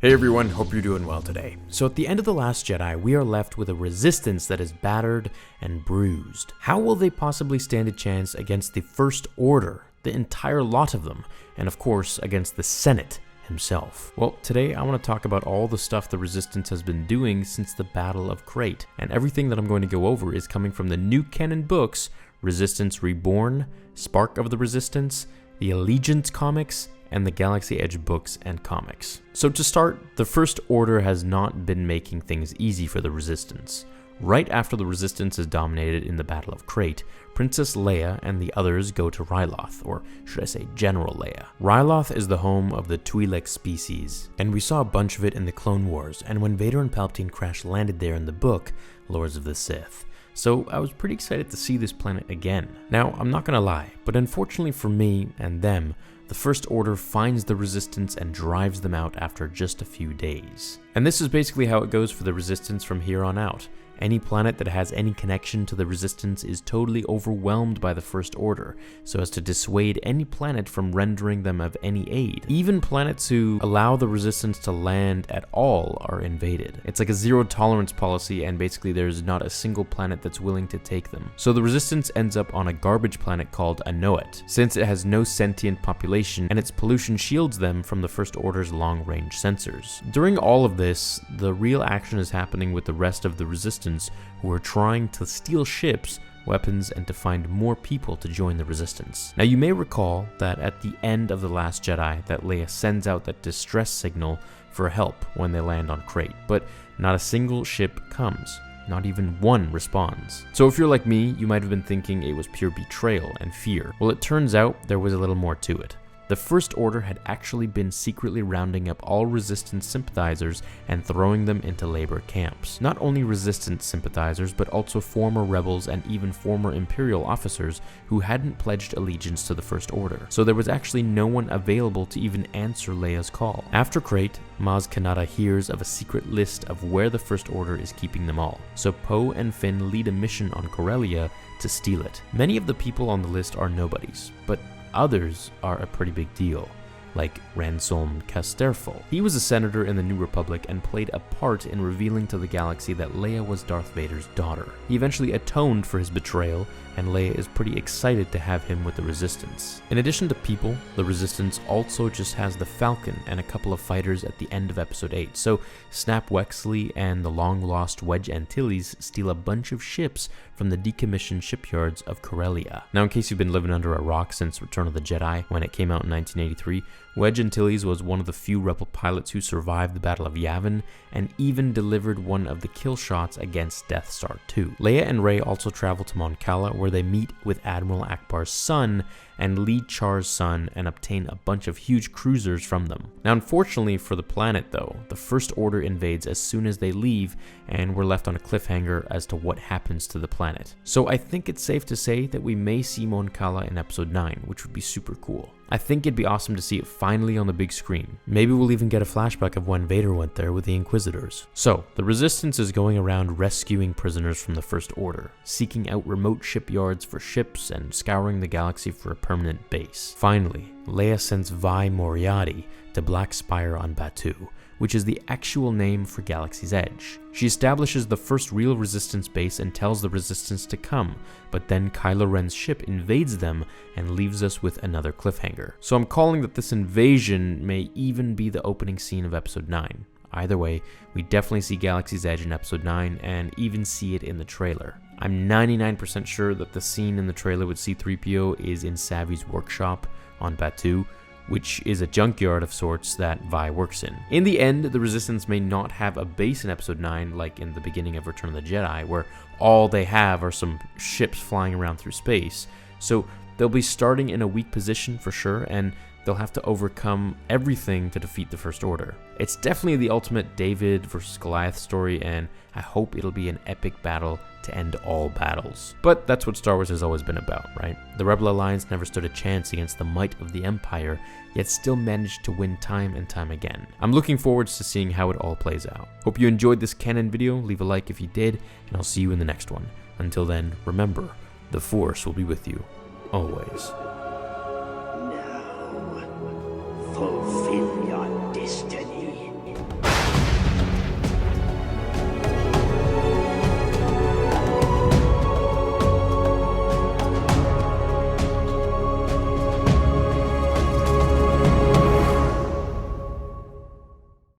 Hey everyone, hope you're doing well today. So at the end of The Last Jedi, we are left with a resistance that is battered and bruised. How will they possibly stand a chance against the First Order, the entire lot of them, and of course against the Senate himself? Well, today I want to talk about all the stuff the Resistance has been doing since the Battle of Crate, and everything that I'm going to go over is coming from the new canon books, Resistance Reborn, Spark of the Resistance, the Allegiance comics, and the Galaxy Edge books and comics. So to start, the First Order has not been making things easy for the Resistance. Right after the Resistance is dominated in the Battle of Crate, Princess Leia and the others go to Ryloth, or should I say General Leia. Ryloth is the home of the Twi'lek species, and we saw a bunch of it in the Clone Wars, and when Vader and Palpatine crash landed there in the book, Lords of the Sith. So I was pretty excited to see this planet again. Now, I'm not gonna lie, but unfortunately for me and them, the First Order finds the Resistance and drives them out after just a few days. And this is basically how it goes for the Resistance from here on out. Any planet that has any connection to the Resistance is totally overwhelmed by the First Order, so as to dissuade any planet from rendering them of any aid. Even planets who allow the Resistance to land at all are invaded. It's like a zero tolerance policy, and basically there's not a single planet that's willing to take them. So the Resistance ends up on a garbage planet called Anoet, since it has no sentient population and its pollution shields them from the First Order's long-range sensors. During all of this, the real action is happening with the rest of the Resistance, who are trying to steal ships, weapons, and to find more people to join the Resistance. Now you may recall that at the end of The Last Jedi that Leia sends out that distress signal for help when they land on Crate, but not a single ship comes. Not even one responds. So if you're like me, you might have been thinking it was pure betrayal and fear. Well, it turns out there was a little more to it. The First Order had actually been secretly rounding up all Resistance sympathizers and throwing them into labor camps. Not only Resistance sympathizers, but also former rebels and even former Imperial officers who hadn't pledged allegiance to the First Order. So there was actually no one available to even answer Leia's call. After Crate, Maz Kanata hears of a secret list of where the First Order is keeping them all. So Poe and Finn lead a mission on Corellia to steal it. Many of the people on the list are nobodies, but others are a pretty big deal, like Ransom Casterful. He was a senator in the New Republic and played a part in revealing to the galaxy that Leia was Darth Vader's daughter. He eventually atoned for his betrayal, and Leia is pretty excited to have him with the Resistance. In addition to people, the Resistance also just has the Falcon and a couple of fighters at the end of Episode 8, so Snap Wexley and the long-lost Wedge Antilles steal a bunch of ships from the decommissioned shipyards of Corellia. Now, in case you've been living under a rock since Return of the Jedi, when it came out in 1983, Wedge Antilles was one of the few rebel pilots who survived the Battle of Yavin and even delivered one of the kill shots against Death Star 2. Leia and Rey also travel to Mon Cala, where they meet with Admiral Akbar's son and Lee Char's son and obtain a bunch of huge cruisers from them. Now, unfortunately for the planet though, the First Order invades as soon as they leave, and we're left on a cliffhanger as to what happens to the planet. So I think it's safe to say that we may see Mon Cala in Episode 9, which would be super cool. I think it'd be awesome to see it finally on the big screen. Maybe we'll even get a flashback of when Vader went there with the Inquisitors. So, the Resistance is going around rescuing prisoners from the First Order, seeking out remote shipyards for ships, and scouring the galaxy for a permanent base. Finally, Leia sends Vi Moriarty to Black Spire on Batuu, which is the actual name for Galaxy's Edge. She establishes the first real Resistance base and tells the Resistance to come, but then Kylo Ren's ship invades them and leaves us with another cliffhanger. So I'm calling that this invasion may even be the opening scene of Episode 9. Either way, we definitely see Galaxy's Edge in Episode 9 and even see it in the trailer. I'm 99% sure that the scene in the trailer with C-3PO is in Savi's workshop on Batuu, which is a junkyard of sorts that Vi works in. In the end, the Resistance may not have a base in Episode 9 like in the beginning of Return of the Jedi, where all they have are some ships flying around through space. So they'll be starting in a weak position for sure, and they'll have to overcome everything to defeat the First Order. It's definitely the ultimate David versus Goliath story, and I hope it'll be an epic battle to end all battles. But that's what Star Wars has always been about, right? The Rebel Alliance never stood a chance against the might of the Empire, yet still managed to win time and time again. I'm looking forward to seeing how it all plays out. Hope you enjoyed this canon video, leave a like if you did, and I'll see you in the next one. Until then, remember, the Force will be with you, always. Fulfill your destiny.